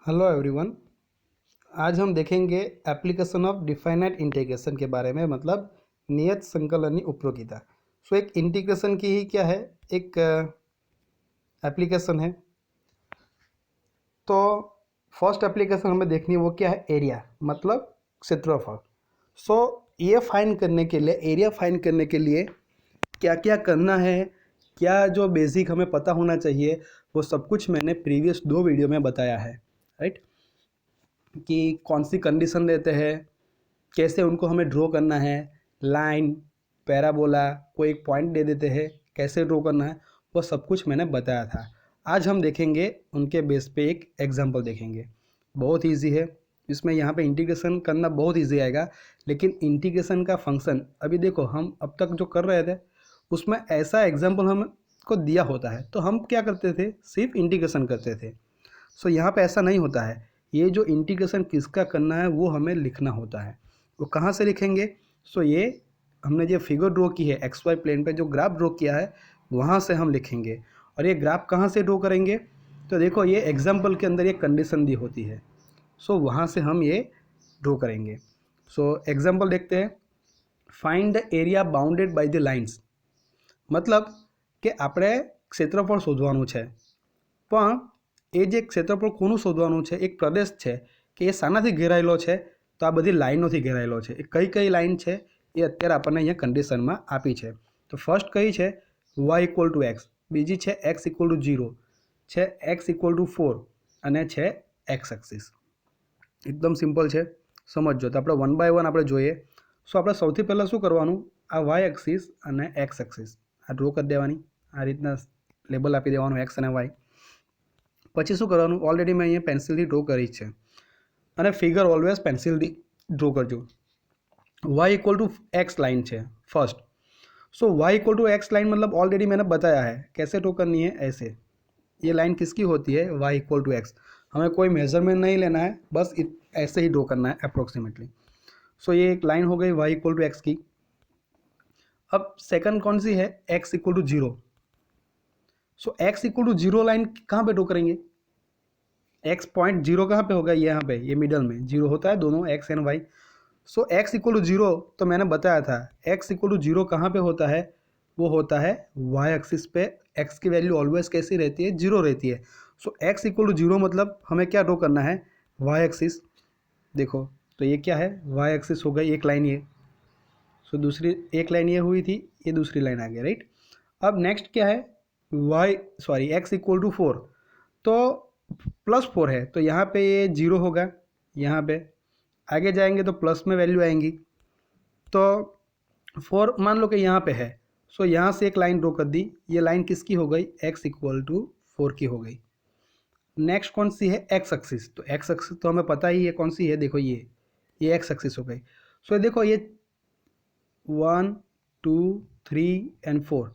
Hello everyone. आज हम देखेंगे एप्लीकेशन ऑफ डिफाइनाइट इंटीग्रेशन के बारे में, मतलब नियत संकलनी उपयोगिता। एक इंटीग्रेशन की ही क्या है, एक एप्लीकेशन है। तो फर्स्ट एप्लीकेशन हमें देखनी है, वो क्या है, एरिया मतलब क्षेत्रफल। सो ये फाइंड करने के लिए, एरिया फाइंड करने के लिए क्या क्या करना है, क्या जो बेसिक हमें पता होना चाहिए, वो सब कुछ मैंने प्रीवियस 2 वीडियो में बताया है, राइट। कि कौन सी कंडीशन देते हैं, कैसे उनको हमें ड्रॉ करना है, लाइन, पैराबोला, कोई एक पॉइंट दे देते हैं, कैसे ड्रॉ करना है, वो सब कुछ मैंने बताया था। आज हम देखेंगे उनके बेस पे एक एग्जांपल देखेंगे। बहुत इजी है, इसमें यहाँ पे इंटीग्रेशन करना बहुत इजी आएगा। लेकिन इंटीग्रेशन का फंक्शन अभी देखो, हम अब तक जो कर रहे थे उसमें ऐसा एग्जाम्पल हमको दिया होता है तो हम क्या करते थे, सिर्फ इंटीग्रेशन करते थे। सो यहाँ पे ऐसा नहीं होता है। ये जो इंटीग्रेशन किसका करना है वो हमें लिखना होता है। वो कहाँ से लिखेंगे? सो ये हमने जो फिगर ड्रॉ की है एक्स वाई प्लेन पे, जो ग्राफ ड्रॉ किया है वहाँ से हम लिखेंगे। और ये ग्राफ कहाँ से ड्रॉ करेंगे? तो देखो, ये एग्जाम्पल के अंदर ये कंडीशन दी होती है, सो वहाँ से हम ये ड्रॉ करेंगे। सो एग्जाम्पल देखते हैं। Find the area bounded by the lines, मतलब કે આપણે ક્ષેત્રફળ શોધવાનું છે, પણ એ જે ક્ષેત્રફળ કોનું શોધવાનું છે, એક પ્રદેશ છે કે એ શાનાથી ઘેરાયેલો છે, તો આ બધી લાઈનોથી ઘેરાયેલો છે। એ કઈ કઈ લાઈન છે એ અત્યારે આપણને અહીંયા કન્ડિશનમાં આપી છે। તો ફર્સ્ટ કઈ છે, વાય ઇક્વલ ટુ એક્સ, બીજી છે એક્સ ઇક્વલ ટુ 0, છે એક્સ ઇક્વલ ટુ 4 અને છે એક્સ એક્સિસ। એકદમ સિમ્પલ છે, સમજજો। તો આપણે 1 બાય 1 આપણે જોઈએ। સો આપણે સૌથી પહેલાં શું કરવાનું, આ વાય એક્સિસ અને એક્સ એક્સિસ આ ડ્રો કરી દેવાની, આ રીતના લેબલ આપી દેવાનું એક્સ અને વાય। પછી શું કરવાનું, ઓલરેડી મેં અહીંયા પેન્સિલથી ડ્રો કરી છે અને ફિગર ઓલવેઝ પેન્સિલથી ડ્રો કરજો। Y equal to X line है first. So Y equal to X line मतलब ऑलरेडी मैंने बताया है कैसे ड्रॉ करनी है। ऐसे ये लाइन किसकी होती है, वाई इक्वल टू एक्स। हमें कोई मेजरमेंट नहीं लेना है, बस ऐसे ही ड्रॉ करना है अप्रोक्सीमेटली। सो ये एक लाइन हो गई वाई इक्वल टू एक्स की। अब सेकंड कौन सी है, x equal to 0। So x equal to 0 line कहाँ पे ड्रॉ करेंगे, एक्स पॉइंट 0 कहाँ पे होगा, ये यहाँ पे, ये मिडल में 0 होता है दोनों x and y. So x equal to 0 तो मैंने बताया था, एक्स इक्वल टू 0 कहाँ पे होता है, वो होता है वाई एक्सिस पे। एक्स की वैल्यू ऑलवेज कैसी रहती है, 0 रहती है। सो एक्स इक्वल टू 0 मतलब हमें क्या ड्रॉ करना है, वाई एक्सिस। देखो तो ये क्या है, वाई एक्सिस हो गई एक लाइन ये। सो दूसरी एक लाइन ये हुई थी, ये दूसरी लाइन आ गई, राइट। अब नेक्स्ट क्या है, एक्स इक्वल टू 4, तो +4 है तो यहाँ पे ये 0 होगा। यहाँ पे आगे जाएंगे तो प्लस में वैल्यू आएंगी, तो 4 मान लो कि यहाँ पे है। सो यहाँ से एक लाइन ड्रॉ कर दी, ये लाइन किसकी हो गई, x इक्वल टू 4 की हो गई। नेक्स्ट कौन सी है, एक्स एक्सिस। तो एक्स एक्सिस तो हमें पता ही है कौन सी है, देखो ये एक्स एक्सिस हो गई। सो देखो ये 1 2 3 एंड 4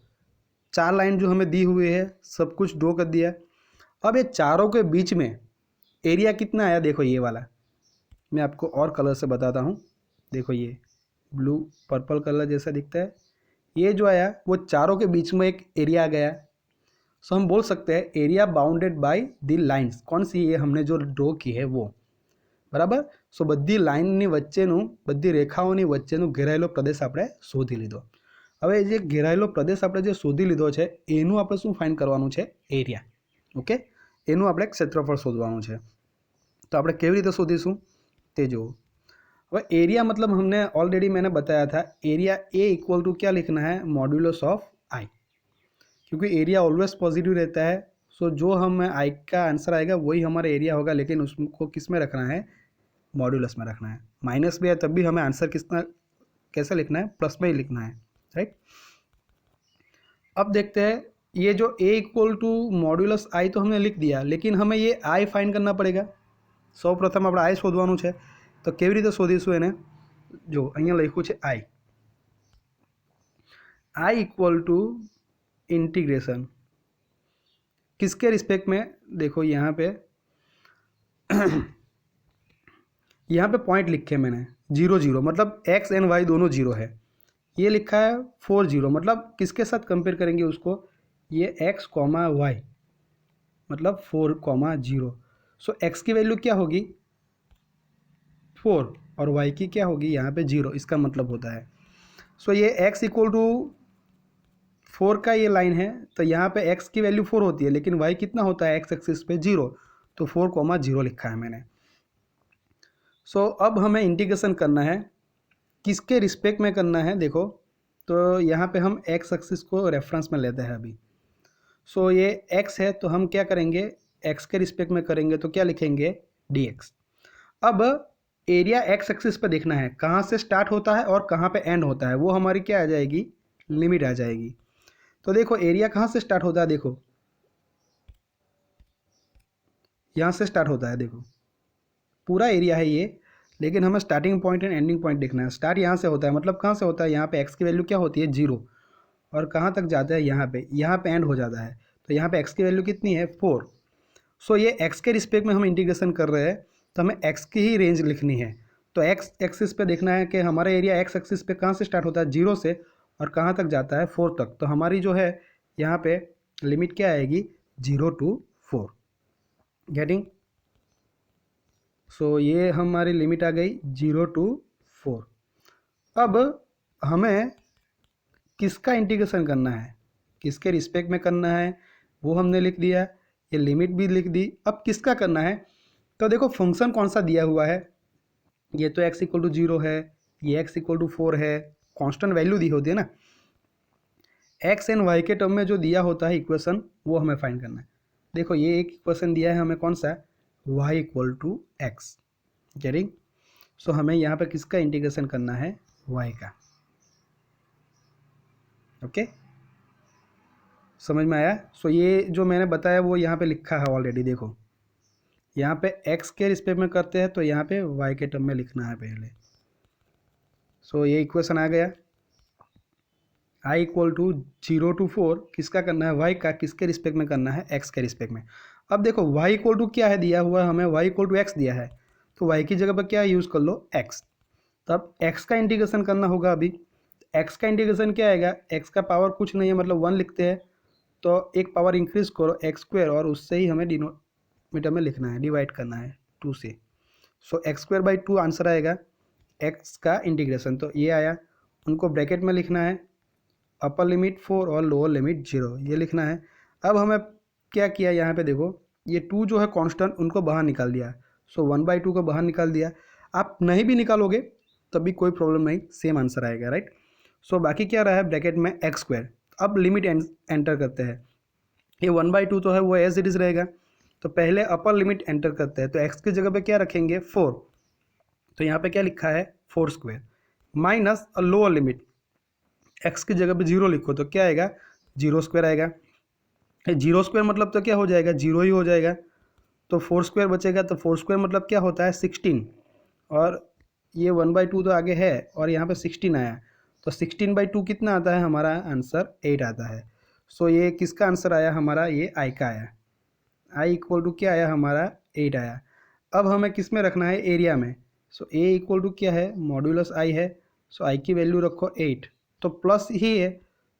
4 लाइन जो हमें दी हुई है, सब कुछ ड्रॉ कर दिया। अब ये चारों के बीच में एरिया कितना आया, देखो ये वाला मैं आपको और कलर से बताता हूँ। देखो ये ब्लू पर्पल कलर जैसा दिखता है, ये जो आया वो चारों के बीच में एक एरिया आ गया। सो हम बोल सकते हैं area bounded by the lines. कौन सी, ये हमने जो ड्रॉ की है वो, बराबर। सो બધી લાઇનની વચ્ચેનું, બધી રેખાઓની વચ્ચેનું ઘેરાયેલો પ્રદેશ આપણે શોધી લીધો। હવે જે ઘેરાયેલો પ્રદેશ આપણે જે શોધી લીધો છે એનું આપણે શું ફાઇન્ડ કરવાનું છે, એરિયા। ઓકે, એનું આપણે ક્ષેત્રફળ શોધવાનું છે। તો આપણે કેવી રીતે શોધીશું તે જુઓ। હવે एरिया मतलब हमने ऑलरेडी मैंने बताया था, एरिया ए इक्वल टू क्या लिखना है, मॉड्यूलस ऑफ आई, क्योंकि एरिया ऑलवेज पॉजिटिव रहता है। सो जो हमें आई का आंसर आएगा वही हमारा एरिया होगा, लेकिन उसको किस में रखना है, मॉड्यूलस में रखना है। माइनस भी है तब भी हमें आंसर कितना कैसे लिखना है, प्लस में ही लिखना है, राइट। अब देखते हैं, ये जो ए इक्वल टू मॉड्यूलस आई तो हमने लिख दिया, लेकिन हमें ये आई फाइंड करना पड़ेगा। सौ प्रथम આપણે आई શોધવાનું છે, तो કેવી રીતે શોધીશું એને, જો અહીંયા લખ્યું છે आई इक्वल टू इंटीग्रेशन किसके रिस्पेक्ट में, देखो यहाँ पे यहाँ पे पॉइंट लिखे मैंने 0 0, मतलब एक्स एंड वाई दोनों 0 है। ये लिखा है 4 0, मतलब किसके साथ कंपेयर करेंगे उसको, ये एक्स कॉमा वाई मतलब 4 0। सो x की वैल्यू क्या होगी 4 और y की क्या होगी यहाँ पे 0, इसका मतलब होता है सो ये x इक्वल टू 4 का ये लाइन है, तो यहाँ पे x की वैल्यू 4 होती है, लेकिन y कितना होता है x एक्सिस पे 0, तो 4,0 लिखा है मैंने। सो अब हमें इंटीग्रेशन करना है, किसके रिस्पेक्ट में करना है देखो, तो यहाँ पे हम x एक्सिस को रेफरेंस में लेते हैं अभी। सो ये x है तो हम क्या करेंगे x के रिस्पेक्ट में करेंगे, तो क्या लिखेंगे dx। अब एरिया x एक्सिस पे देखना है कहाँ से स्टार्ट होता है और कहाँ पे एंड होता है, वो हमारी क्या आ जाएगी लिमिट आ जाएगी। तो देखो एरिया कहाँ से स्टार्ट होता है, देखो यहाँ से स्टार्ट होता है, देखो पूरा एरिया है ये, लेकिन हमें starting point and ending point देखना है। स्टार्ट यहाँ से होता है, मतलब कहाँ से होता है, यहाँ पे x की वैल्यू क्या होती है 0, और कहाँ तक जाता है यहाँ पे एंड हो जाता है, तो यहाँ पे x की वैल्यू कितनी है 4। सो ये x के रिस्पेक्ट में हम इंटीग्रेशन कर रहे हैं, तो हमें x की ही रेंज लिखनी है। तो x एक्सिस पे देखना है कि हमारा एरिया x एक्सिस पे कहाँ से स्टार्ट होता है 0 से, और कहाँ तक जाता है 4 तक। तो हमारी जो है यहाँ पे लिमिट क्या आएगी 0 to 4, गेटिंग। सो ये हमारी लिमिट आ गई 0 to 4। अब हमें किसका इंटीग्रेशन करना है, किसके रिस्पेक्ट में करना है वो हमने लिख दिया, ये लिमिट भी लिख दी। अब किसका करना है, तो देखो फंक्शन कौन सा दिया हुआ है, ये तो x इक्वल टू 0 है, ये x इक्वल टू 4 है, कांस्टेंट वैल्यू दी होती है ना। x एंड y के टर्म में जो दिया होता है इक्वेशन वो हमें फाइंड करना है। देखो ये एक इक्वेशन दिया है हमें, कौन सा y equal to X, getting. So हमें यहाँ पे किसका इंटीग्रेशन करना है y का, ओके समझ में आया। सो ये जो मैंने बताया वो यहाँ पे लिखा है ऑलरेडी, देखो यहाँ पे x के रिस्पेक्ट में करते हैं तो यहाँ पे y के टर्म में लिखना है पहले। सो ये इक्वेशन आ गया, i इक्वल टू 0 to 4 किसका करना है y का, किसके रिस्पेक्ट में करना है x के रिस्पेक्ट में। अब देखो y इक्वल टू क्या है दिया हुआ है हमें, y इक्वल टू एक्स दिया है, तो y की जगह पर क्या यूज़ कर लो x। तो अब x का इंटीग्रेशन करना होगा अभी। x का इंटीग्रेशन क्या आएगा, x का पावर कुछ नहीं है मतलब 1 लिखते हैं, तो एक पावर इंक्रीज करो x² और उससे ही हमें डिनोमीटर में लिखना है, डिवाइड करना है 2 से। सो x²/2 आंसर आएगा x का इंटीग्रेशन, तो ये आया। उनको ब्रैकेट में लिखना है, अपर लिमिट 4 और लोअर लिमिट 0, ये लिखना है। अब हमें क्या किया यहाँ पे देखो, ये 2 जो है कांस्टेंट उनको बाहर निकाल दिया, सो 1/2 को बाहर निकाल दिया। आप नहीं भी निकालोगे तब भी कोई प्रॉब्लम नहीं, सेम आंसर आएगा, राइट। सो बाकी क्या रहा है ब्रैकेट में x²। अब लिमिट एंटर करते हैं, ये 1/2 तो है वो एज इट इज़ रहेगा, तो पहले अपर लिमिट एंटर करते हैं, तो x की जगह पे क्या रखेंगे 4, तो यहाँ पे क्या लिखा है 4² माइनस लोअर लिमिट x की जगह पे 0 लिखो तो क्या आएगा 0² आएगा। 0² मतलब तो क्या हो जाएगा 0 ही हो जाएगा, तो 4² बचेगा, तो 4² मतलब क्या होता है 16, और ये 1/2 तो आगे है और यहाँ पे 16 आया, तो 16/2 कितना आता है हमारा आंसर 8 आता है। सो ये किसका आंसर आया हमारा, ये i का आया, i इक्वल टू क्या आया हमारा 8 आया। अब हमें किस में रखना है एरिया में, सो a इक्वल टू क्या है मॉड्यूलस i है, सो i की वैल्यू रखो 8, तो प्लस ही है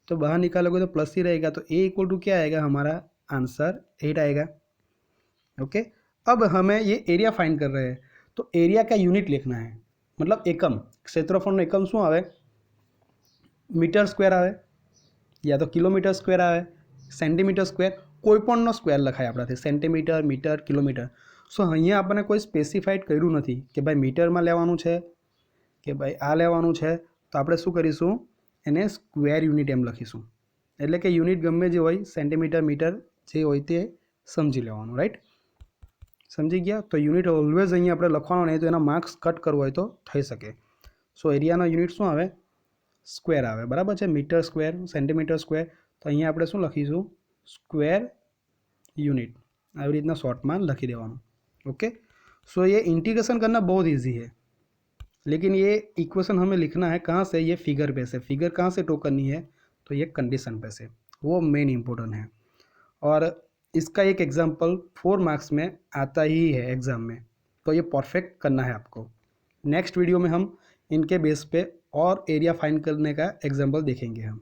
तो बाहर निकालोगे तो प्लस ही रहेगा, तो a इक्वल टू क्या आएगा हमारा आंसर 8 आएगा, ओके। अब हमें ये एरिया फाइंड कर रहे हैं, तो एरिया का यूनिट लिखना है, मतलब एकम, क्षेत्रफळનો એકમ શું આવે મીટર સ્ક્વેર આવે, या तो કિલોમીટર સ્ક્વેર આવે, સેન્ટીમીટર સ્ક્વેર, કોઈપણનો સ્ક્વેર લખાય આપણાથી, સેન્ટીમીટર મીટર કિલોમીટર। સો અહીંયા આપણને કોઈ સ્પેસિફાઈડ કર્યું નથી કે ભાઈ મીટરમાં લેવાનું છે કે ભાઈ આ લેવાનું છે, તો આપણે શું કરીશું એને સ્ક્વેર યુનિટ એમ લખીશું, એટલે કે યુનિટ ગમે જે હોય સેન્ટીમીટર મીટર જે હોય તે સમજી લેવાનું, રાઈટ। સમજી ગયા, તો યુનિટ ઓલવેઝ અહીંયા આપણે લખવાનો નહીં, તો એના માર્ક્સ કટ કરવો હોય તો થઈ શકે। સો એરિયાનો યુનિટ શું આવે સ્ક્વેર આવે, બરાબર છે, મીટર સ્ક્વેર સેન્ટીમીટર સ્ક્વેર, તો અહીંયા આપણે શું લખીશું સ્ક્વેર यूनिट, આવી રીતના શોર્ટમાં લખી દેવાનું, ओके। सो ये इंटीग्रेशन करना बहुत ईजी है, लेकिन ये इक्वेशन हमें लिखना है कहाँ से, ये फिगर पे से। फिगर कहाँ से ड्रॉ करनी है, तो ये कंडीशन पे से, वो मेन इंपॉर्टेंट है। और इसका एक एग्जांपल 4 मार्क्स में आता ही है एग्ज़ाम में, तो ये परफेक्ट करना है आपको। नेक्स्ट वीडियो में हम इनके बेस पे और एरिया फाइंड करने का एग्जांपल देखेंगे हम।